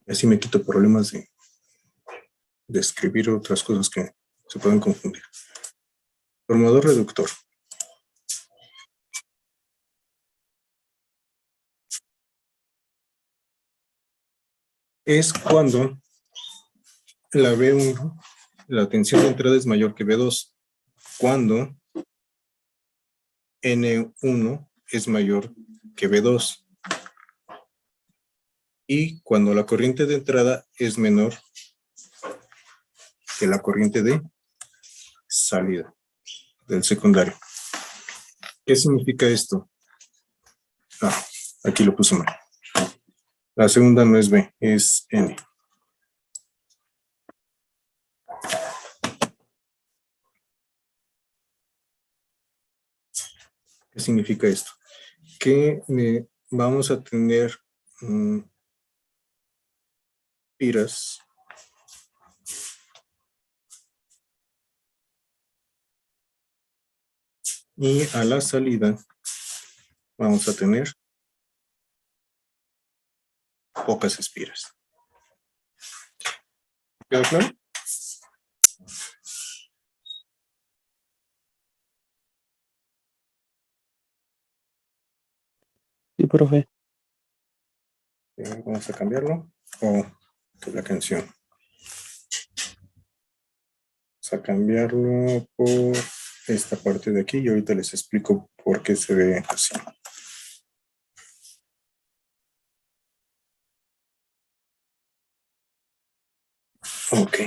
así me quito problemas de escribir otras cosas que se pueden confundir. Formador reductor. Es cuando la B1, la tensión de entrada es mayor que B2. Cuando N1 es mayor que B2. Y cuando la corriente de entrada es menor que la corriente de salida del secundario. ¿Qué significa esto? Aquí lo puse mal. La segunda no es B, es N. ¿Qué significa esto? Que vamos a tener tiras y a la salida vamos a tener pocas espiras. ¿Queda claro? Sí, profe. Vamos a cambiarlo o que la canción. Vamos a cambiarlo por esta parte de aquí y ahorita les explico por qué se ve así. Ok.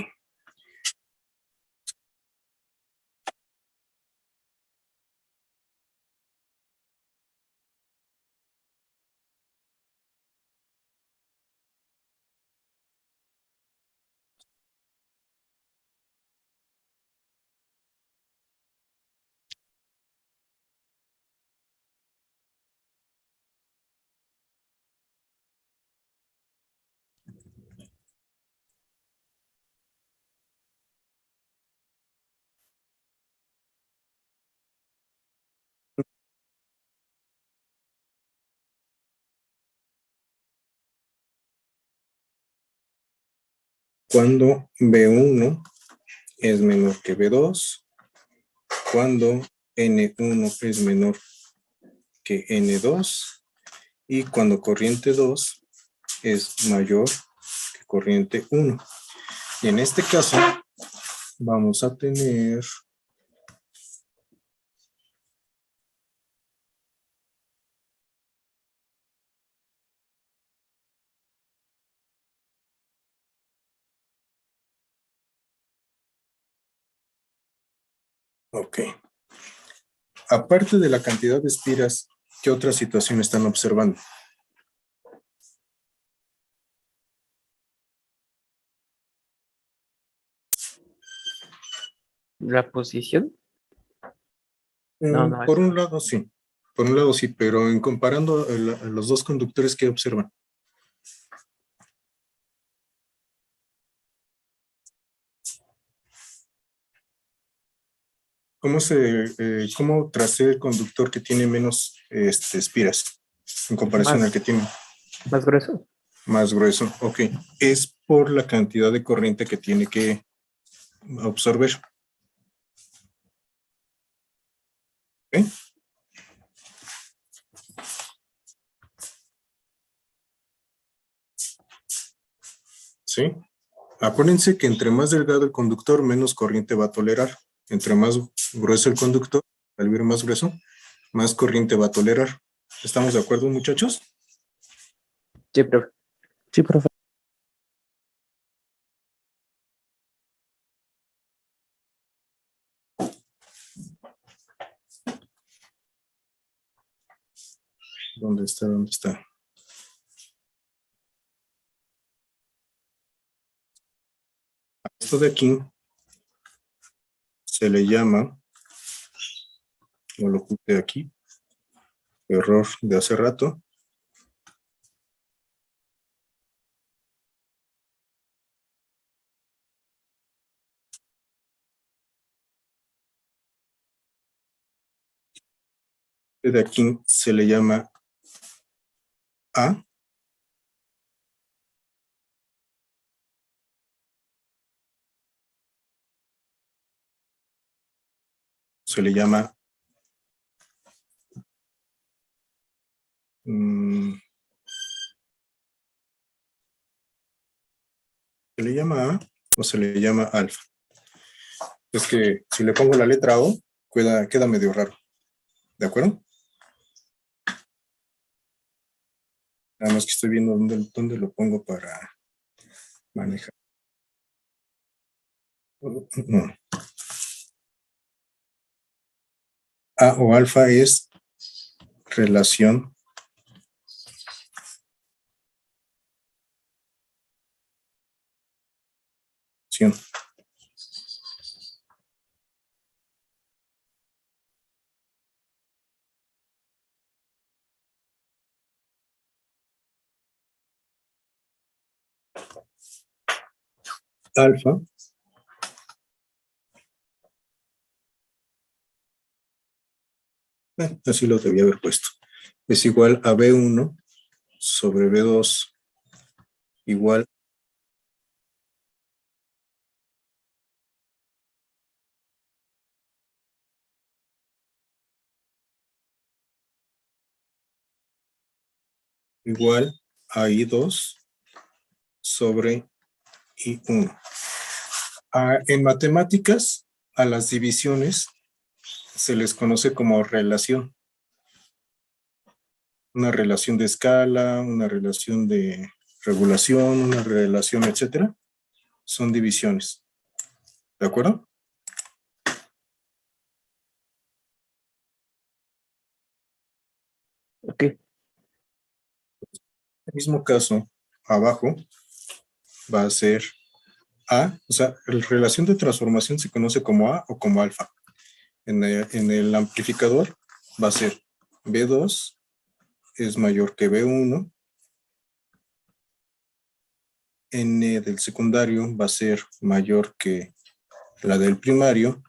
Cuando B1 es menor que B2, cuando N1 es menor que N2 y cuando corriente 2 es mayor que corriente 1. Y en este caso vamos a tener ok. Aparte de la cantidad de espiras, ¿qué otra situación están observando? La posición. No, Por eso. un lado sí. Por un lado sí, pero en comparando a los dos conductores, ¿qué observan? ¿Cómo tracé el conductor que tiene menos espiras en comparación al que tiene Más grueso. más grueso? Ok, es por la cantidad de corriente que tiene que absorber. ¿Ok? ¿sí? Acuérdense que entre más delgado el conductor, menos corriente va a tolerar. Entre más grueso el conductor, al ver más grueso, más corriente va a tolerar. ¿Estamos de acuerdo, muchachos? Sí, profe. Sí, profe. ¿Dónde está? ¿Dónde está? Esto de aquí se le llama, o lo puse aquí, error de hace rato. De aquí se le llama A. Se le llama ¿se le llama A o se le llama alfa? Es que si le pongo la letra O, queda medio raro. ¿De acuerdo? Nada más que estoy viendo dónde lo pongo para manejar. A o alfa es relación alfa así lo debía haber puesto. Es igual a B1 sobre B2 igual a I2 sobre I1. En matemáticas, a las divisiones se les conoce como relación. Una relación de escala, una relación de regulación, una relación, etcétera, son divisiones. ¿De acuerdo? Ok. En el mismo caso, abajo va a ser A, o sea, la relación de transformación se conoce como A o como alfa. En el amplificador va a ser B2 es mayor que B1, N del secundario va a ser mayor que la del primario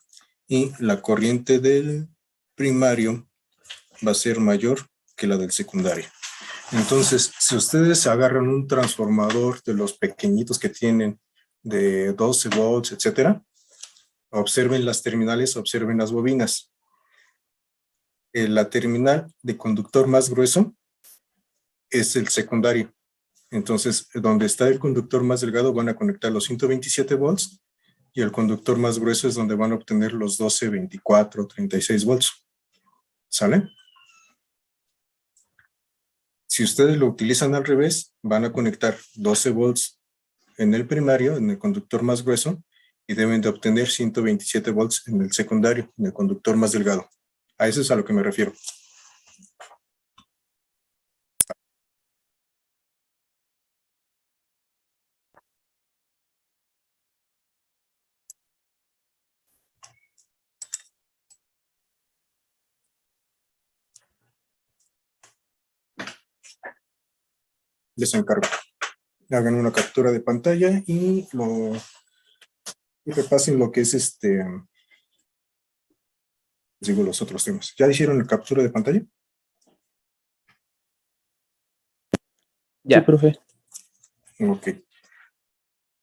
y la corriente del primario va a ser mayor que la del secundario. Entonces, si ustedes agarran un transformador de los pequeñitos que tienen de 12 volts, etcétera, observen las terminales, observen las bobinas. La terminal de conductor más grueso es el secundario. Entonces, donde está el conductor más delgado van a conectar los 127 volts y el conductor más grueso es donde van a obtener los 12, 24, 36 volts. ¿Sale? Si ustedes lo utilizan al revés, van a conectar 12 volts en el primario, en el conductor más grueso, y deben de obtener 127 volts en el secundario, en el conductor más delgado. A eso es a lo que me refiero. Les encargo. Hagan una captura de pantalla y repasen lo que es digo, los otros temas. ¿Ya hicieron la captura de pantalla? Sí, Ya. profe. Ok.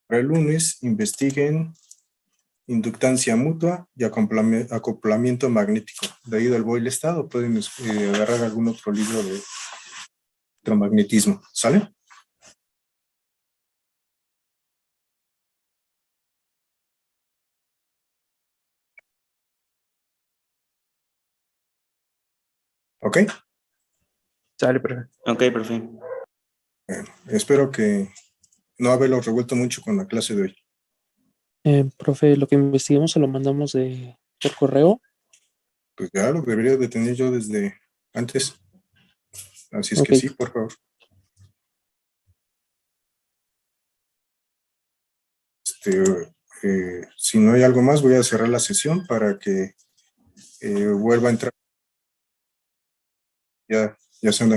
Para el lunes, investiguen inductancia mutua y acoplamiento magnético. De ahí del Boyle-Estado pueden agarrar algún otro libro de electromagnetismo. ¿Sale? ¿Ok? Sale, profe. Ok, profe. Bueno, espero que no haberlo revuelto mucho con la clase de hoy. Profe, lo que investiguemos se lo mandamos por correo. Pues ya lo debería de tener yo desde antes. Así es Ok. que sí, por favor. Si no hay algo más, voy a cerrar la sesión para que vuelva a entrar. Ya se anda.